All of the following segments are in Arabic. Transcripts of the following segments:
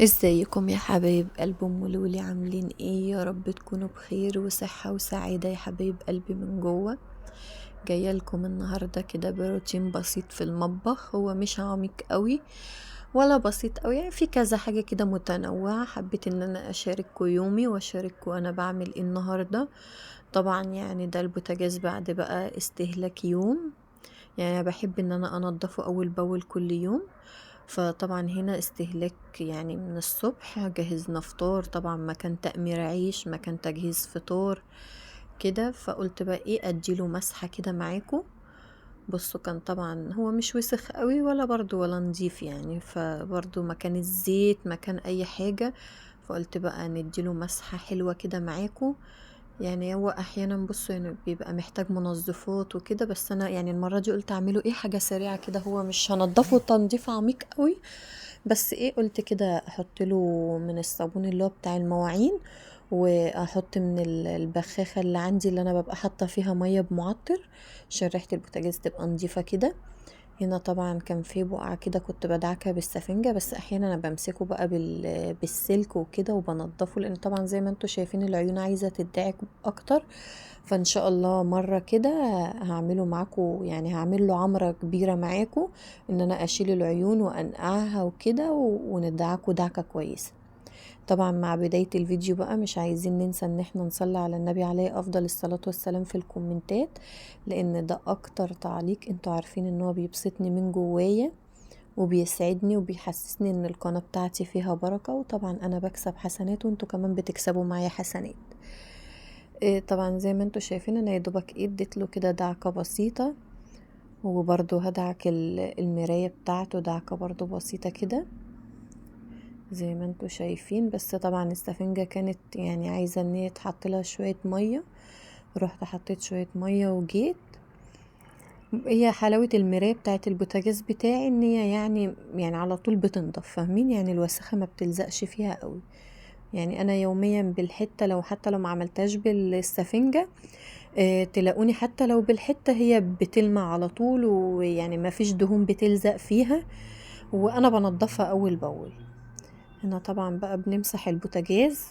ازيكم يا حبايب قلب ام لولي؟ عاملين ايه؟ يا رب تكونوا بخير وصحة وسعادة يا حبايب قلبي من جوه. جايه لكم النهارده كده بروتين بسيط في المطبخ، هو مش عميق قوي ولا بسيط قوي، يعني في كذا حاجة كده متنوعة. حبيت ان انا اشارككم يومي واشارككم انا بعمل ايه النهارده. طبعا يعني ده البوتاجاز بعد بقى استهلاك يوم، يعني أنا بحب ان انا انضفه اول باول كل يوم. فطبعا هنا استهلاك، يعني من الصبح جهزنا فطار، طبعا مكان تأمير عيش، مكان تجهيز فطار كده. فقلت بقى ايه اديله مسحة كده معاكم. بصوا كان طبعا هو مش وسخ قوي ولا برضو ولا نضيف، يعني فبرضو مكان الزيت مكان اي حاجة. فقلت بقى نديله مسحة حلوة كده معاكم. يعني هو احيانا بصوا يعني بيبقى محتاج منظفات وكده، بس انا يعني المرة دي قلت اعمله ايه حاجة سريعة كده، هو مش هنضفه تنظيف عميق قوي، بس ايه قلت كده احط له من الصابون اللي هو بتاع المواعين، واحط من البخاخة اللي عندي اللي انا ببقى حاطة فيها مية بمعطر عشان ريحة البوتاجاز تبقى نضيفة كده. هنا طبعا كان في بقعة كده كنت بدعكها بالسفنجة، بس احيانا انا بمسكه بقى بالسلك وكده وبنضفه، لان طبعا زي ما انتوا شايفين العيون عايزة تدعك اكتر. فان شاء الله مرة كده هعمله معاكم، يعني هعمل له عمرة كبيرة معاكم، ان انا اشيل العيون وانقعها وكده وندعكه دعكة كويسة. طبعا مع بداية الفيديو بقى مش عايزين ننسى ان احنا نصلي على النبي عليه افضل الصلاة والسلام في الكومنتات، لان ده اكتر تعليق انتوا عارفين ان هو بيبسطني من جوايا وبيسعدني وبيحسسني ان القناة بتاعتي فيها بركة، وطبعا انا بكسب حسنات وانتوا كمان بتكسبوا معايا حسنات. إيه طبعا زي ما انتوا شايفين انا يا دوبك اديت له كده دعكة بسيطة، وبرضو هدعك المراية بتاعته دعكة برضو بسيطة كده زي ما انتوا شايفين. بس طبعا السفنجة كانت يعني عايزة ان هي تحط لها شوية مية، رحت حطيت شوية مية وجيت. هي حلاوة المراية بتاعت البوتاجاز بتاعي ان هي يعني على طول بتنضف، فاهمين؟ يعني الوسخة ما بتلزقش فيها قوي. يعني انا يوميا بالحتة، لو حتى لو ما عملتهاش بالسفنجة تلاقوني حتى لو بالحتة هي بتلمع على طول، ويعني ما فيش دهون بتلزق فيها، وانا بنضفها اول باول. هنا طبعا بقى بنمسح البوتاجاز.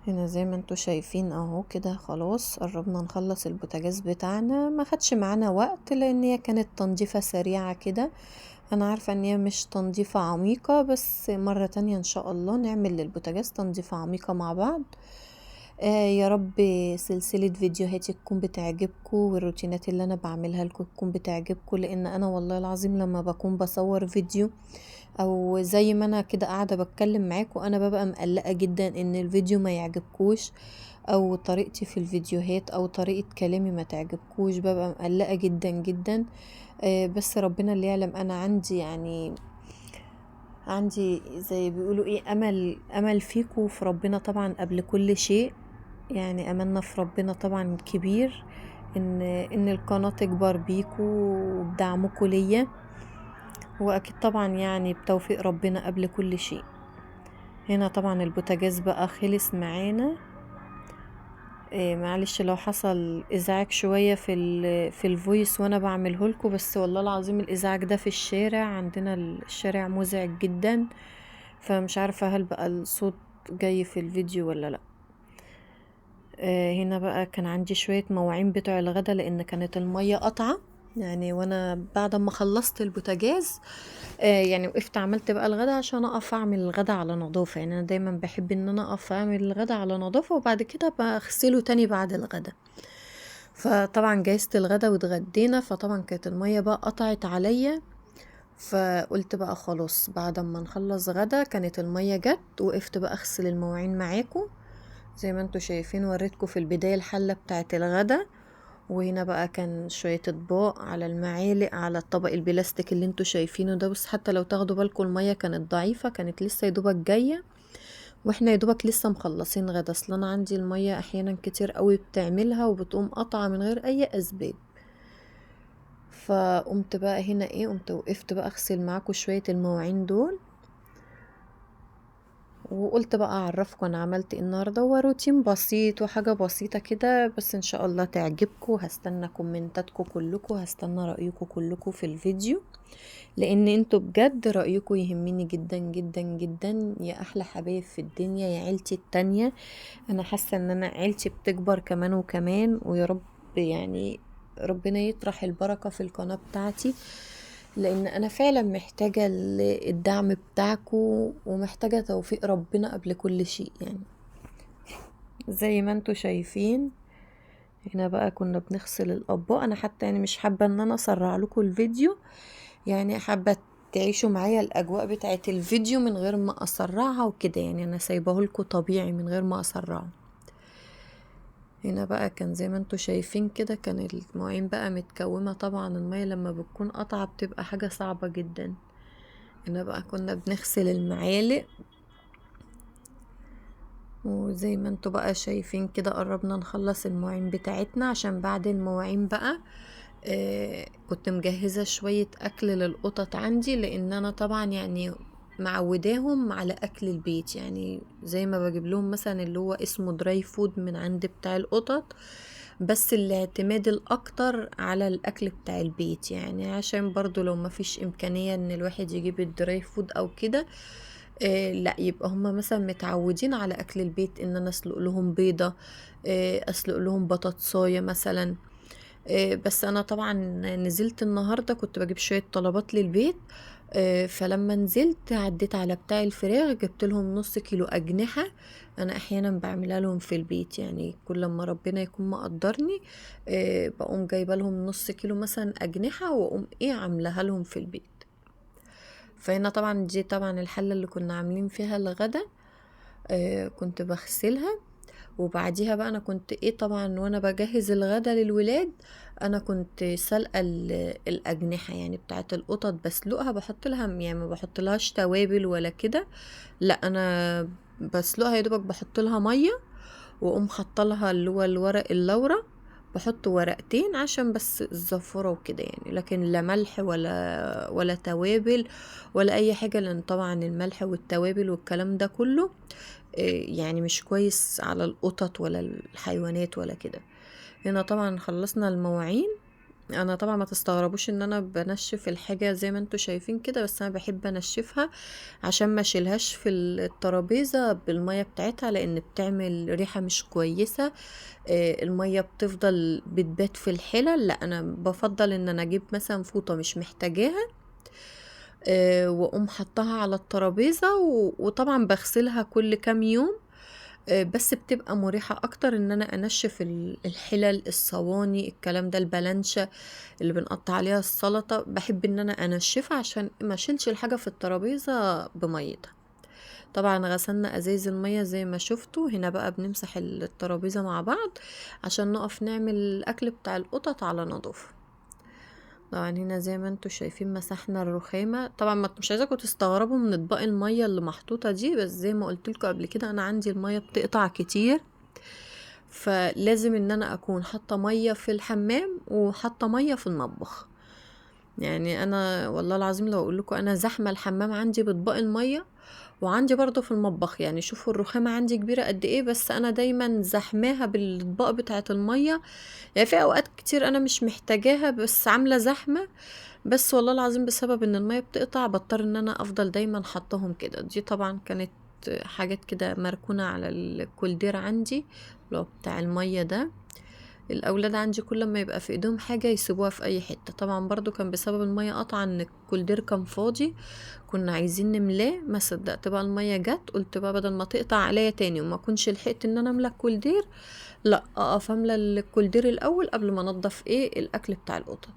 هنا زي ما انتوا شايفين اهو كده خلاص قربنا نخلص البوتاجاز بتاعنا، ما خدش معانا وقت لان هي كانت تنظيفة سريعة كده. انا عارفة ان هي مش تنظيفة عميقة، بس مرة تانية ان شاء الله نعمل للبوتاجاز تنظيفة عميقة مع بعض. يا رب سلسلة فيديوهاتي تكون بتعجبكم، والروتينات اللي انا بعملها لكم تكون بتعجبكم، لان انا والله العظيم لما بكون بصور فيديو او زي ما انا كده قاعده بتكلم معاكم انا ببقى مقلقه جدا ان الفيديو ما يعجبكوش، او طريقتي في الفيديوهات او طريقه كلامي ما تعجبكوش، ببقى مقلقه جدا جدا. بس ربنا اللي يعلم. انا عندي يعني عندي زي بيقولوا ايه امل فيكم وفي ربنا طبعا قبل كل شيء. يعني املنا في ربنا طبعا كبير، ان القناه تكبر بيكم وبدعمكم ليا، واكيد طبعا يعني بتوفيق ربنا قبل كل شيء. هنا طبعا البوتاجاز بقى خلص معانا. معلش لو حصل ازعاج شوية في الفويس وانا بعمله لكم، بس والله العظيم الازعاج ده في الشارع عندنا، الشارع مزعج جدا، فمش عارفة هل بقى الصوت جاي في الفيديو ولا لا. هنا بقى كان عندي شوية مواعين بتوع الغدا لان كانت المية قطعة، يعني وانا بعد ما خلصت البوتاجاز يعني وقفت عملت بقى الغدا عشان اقف اعمل الغدا على نظافة. يعني انا دايما بحب ان انا اقف اعمل الغدا على نظافة وبعد كده بغسله تاني بعد الغدا. فطبعا جهزت الغدا واتغدينا، فطبعا كانت المية بقى قطعت عليا، فقلت بقى خلاص بعد ما نخلص غدا كانت المية جت، وقفت بقى اغسل المواعين معاكم. زي ما انتوا شايفين وريتكم في البداية الحلة بتاعت الغدا، وهنا بقى كان شوية اطباق على المعالق على الطبق البلاستيك اللي انتوا شايفينه ده. بس حتى لو تاخدوا بالكم المية كانت ضعيفة، كانت لسه يدوبك جاية، واحنا يدوبك لسه مخلصين غدا. اصلا انا عندي المية احيانا كتير قوي بتعملها وبتقوم قطعة من غير اي اسباب. فقمت بقى هنا ايه، قمت وقفت بقى اغسل معاكم شوية المواعين دول، وقلت بقى اعرفكم انا عملت ايه النهارده. هو روتين بسيط وحاجه بسيطه كده، بس ان شاء الله تعجبكم. هستنى كومنتاتكم كلكم، هستنى رايكم كلكم في الفيديو. لان انتوا بجد رأيكم يهمني جدا جدا جدا يا احلى حبايب في الدنيا، يا عيلتي التانية. انا حاسة ان انا عيلتي بتكبر كمان وكمان، ويا رب يعني ربنا يطرح البركة في القناة بتاعتي، لان انا فعلا محتاجة الدعم بتاعكم، ومحتاجة توفيق ربنا قبل كل شيء يعني. زي ما انتوا شايفين هنا بقى كنا بنغسل الاطباق. انا حتى يعني مش حابة ان انا اسرع لكم الفيديو، يعني حابة تعيشوا معايا الاجواء بتاعت الفيديو من غير ما اسرعها وكده، يعني انا سايبه لكم طبيعي من غير ما اسرعه. هنا بقى كان زي ما انتوا شايفين كده، كان المواعين بقى متكومة. طبعا المية لما بتكون قطعة بتبقى حاجة صعبة جدا. هنا بقى كنا بنغسل المعالق، وزي ما انتوا بقى شايفين كده قربنا نخلص المواعين بتاعتنا، عشان بعد المواعين بقى كنت مجهزة شوية اكل للقطط عندي، لان انا طبعا يعني معوداهم على اكل البيت، يعني زي ما بجيب لهم مثلا اللي هو اسمه دراي فود من عند بتاع القطط، بس الاعتماد الاكتر على الاكل بتاع البيت، يعني عشان برضو لو ما فيش امكانية ان الواحد يجيب الدراي فود او كده، لا يبقى هما مثلا متعودين على اكل البيت، ان انا اسلق لهم بيضة، اسلق لهم بطاطساية مثلا. بس انا طبعا نزلت النهاردة كنت بجيب شوية طلبات للبيت، فلما نزلت عديت على بتاع الفراخ جبت لهم نص كيلو اجنحة. انا احيانا بعملها لهم في البيت، يعني كل ما ربنا يكون مقدرني بقوم جايبه لهم نص كيلو مثلا اجنحة، واقوم ايه عاملاها لهم في البيت. فهنا طبعا دي طبعا الحلة اللي كنا عاملين فيها الغدا، كنت بغسلها. وبعديها بقى انا كنت ايه طبعا وانا بجهز الغدا للولاد، انا كنت سلقه الاجنحه يعني بتاعت القطط، بسلقها بحط لها، يعني ما بحط لهاش توابل ولا كده، لا انا بسلقها يا دوبك بحط لها ميه، واقوم حاطه لها اللي هو الورق اللورة، بحط ورقتين عشان بس الزفرة وكده يعني، لكن لا ملح ولا توابل ولا اي حاجة، لان طبعا الملح والتوابل والكلام ده كله يعني مش كويس على القطط ولا الحيوانات ولا كده. هنا طبعا خلصنا المواعين. انا طبعا ما تستغربوش ان انا بنشف الحاجة زي ما انتوا شايفين كده، بس انا بحب انشفها عشان ما اشيلهاش في الترابيزة بالمية بتاعتها، لان بتعمل ريحة مش كويسة. المية بتفضل بتبات في الحلل، لا انا بفضل ان انا اجيب مثلا فوطة مش محتاجاها، واقوم حطها على الترابيزة، وطبعا بغسلها كل كام يوم. بس بتبقى مريحة اكتر ان انا انشف الحلل، الصواني، الكلام ده، البلانشة اللي بنقطع عليها السلطة، بحب ان انا انشفها عشان ما اشيلش الحاجة في الترابيزة بميتها. طبعا غسلنا ازايز المية زي ما شفتوا. هنا بقى بنمسح الترابيزة مع بعض عشان نقف نعمل الاكل بتاع القطط على نظافة. طبعا هنا زي ما انتوا شايفين مسحنا الرخامة. طبعا مش عايزاكم تستغربوا من اطباق المية اللي محطوطة دي، بس زي ما قلت لكم قبل كده انا عندي المية بتقطع كتير، فلازم ان انا اكون حاطة مية في الحمام وحاطة مية في المطبخ. يعني انا والله العظيم لو اقول لكم انا زحمة الحمام عندي باطباق المية، وعندي برضو في المطبخ، يعني شوفوا الرخامة عندي كبيرة قد ايه، بس انا دايما زحماها بالاطباق بتاعة المية. يعني في اوقات كتير انا مش محتاجاها بس عاملة زحمة، بس والله العظيم بسبب ان المية بتقطع بضطر ان انا افضل دايما حطهم كده. دي طبعا كانت حاجات كده مركونة على الكولدير عندي لو بتاع المية ده. الاولاد عندي كل ما يبقى في ايدهم حاجة يسيبوها في اي حتة. طبعا برضو كان بسبب المية قطع ان الكولدير كان فاضي، كنا عايزين نملاه، ما صدقت بقى المية جت، قلت بقى بدل ما تقطع عليا تاني وما كنش لحقت ان انا املى الكولدير، لا اقف املى الكولدير الاول قبل ما انضف ايه الاكل بتاع القطط.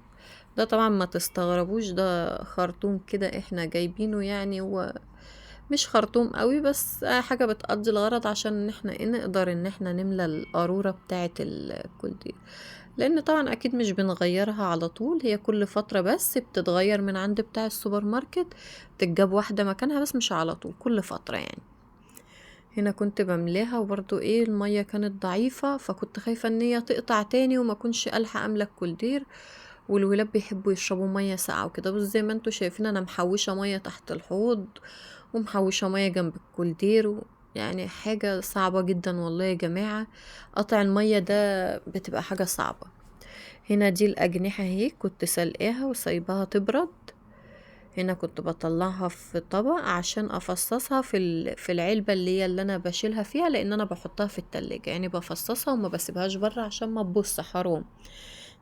ده طبعا ما تستغربوش، ده خرطوم كده احنا جايبينه، يعني هو مش خرطوم قوي بس حاجة بتقضي الغرض عشان ان احنا ايه نقدر ان احنا نملى القارورة بتاعة الكولدير، لان طبعا اكيد مش بنغيرها على طول، هي كل فترة بس بتتغير من عند بتاع السوبر ماركت، تتجاب واحدة مكانها، بس مش على طول، كل فترة يعني. هنا كنت بملاها وبرضو ايه المية كانت ضعيفة، فكنت خايفة ان هي تقطع تاني وما كنش ألحق املى الكولدير، والولاد بيحبوا يشربوا مية ساقعة وكده. بس زي ما انتوا شايفين انا محوشة مية تحت الحوض ومحوشة مية جنب الكولدير يعني حاجة صعبة جدا والله يا جماعة، قطع المية ده بتبقى حاجة صعبة. هنا دي الأجنحة اهي كنت سلقاها وسايباها تبرد، هنا كنت بطلعها في طبق عشان افصصها في العلبة اللي انا بشيلها فيها، لان انا بحطها في التلاجة، يعني بفصصها وما بسيبهاش بره عشان ما تبص حرام.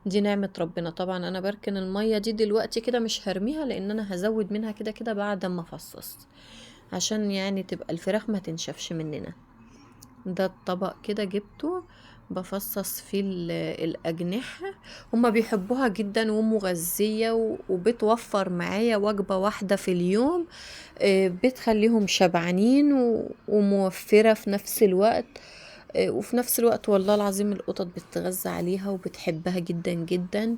دي نعمة ربنا. طبعا انا بركن المية دي دلوقتي كده، مش هرميها، لان انا هزود منها كده كده بعد ما افصص، عشان يعني تبقى الفراخ ما تنشفش مننا. ده الطبق كده جبته بفصص فيه الأجنحة. هما بيحبوها جدا ومغذية وبتوفر معايا وجبة واحدة في اليوم. بتخليهم شبعانين وموفرة في نفس الوقت. وفي نفس الوقت والله العظيم القطط بتتغذى عليها وبتحبها جدا جدا.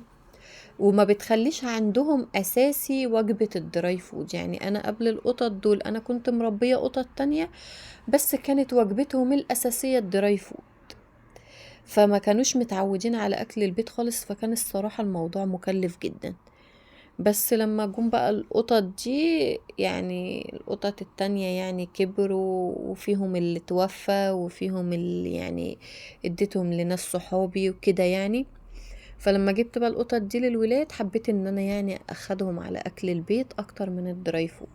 وما بتخليش عندهم اساسي وجبة الدراي فود. يعني انا قبل القطط دول انا كنت مربية قطط تانية، بس كانت وجبتهم الاساسية الدراي فود، فما كانوش متعودين على اكل البيت خالص، فكان الصراحة الموضوع مكلف جدا. بس لما جم بقى القطط دي، يعني القطط التانية يعني كبروا، وفيهم اللي توفى وفيهم اللي يعني اديتهم لناس صحابي وكده يعني. فلما جبت بقى القطط دي للولاد، حبيت ان انا يعني اخدهم على اكل البيت اكتر من الدراي فود.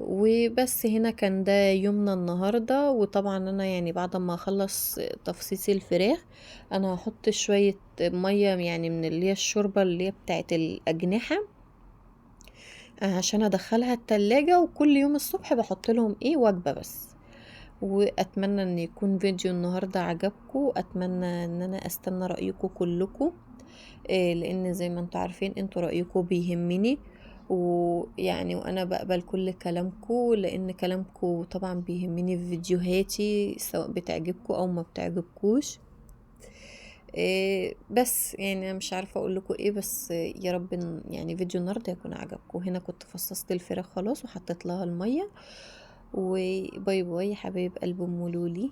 وبس هنا كان ده يومنا النهاردة. وطبعا انا يعني بعد ما اخلص تفصيص الفراخ، انا هحط شوية مية يعني من اللي هي الشوربة اللي هي بتاعت الاجنحة، عشان ادخلها التلاجة، وكل يوم الصبح بحط لهم وجبة بس. واتمنى ان يكون فيديو النهاردة عجبكم. اتمنى ان انا استنى رأيكم كلكم، لان زي ما انتوا عارفين انتوا رأيكم بيهمني، ويعني وانا بقبل كل كلامكم، لان كلامكم طبعا بيهمني في فيديوهاتي، سواء بتعجبكم او ما بتعجبكوش. بس يعني انا مش عارفه اقول لكم بس يا رب يعني فيديو النهارده يكون عجبكم. هنا كنت فصصت الفراخ خلاص وحطيت لها الميه. وباي باي يا حبايب قلب ام لولي.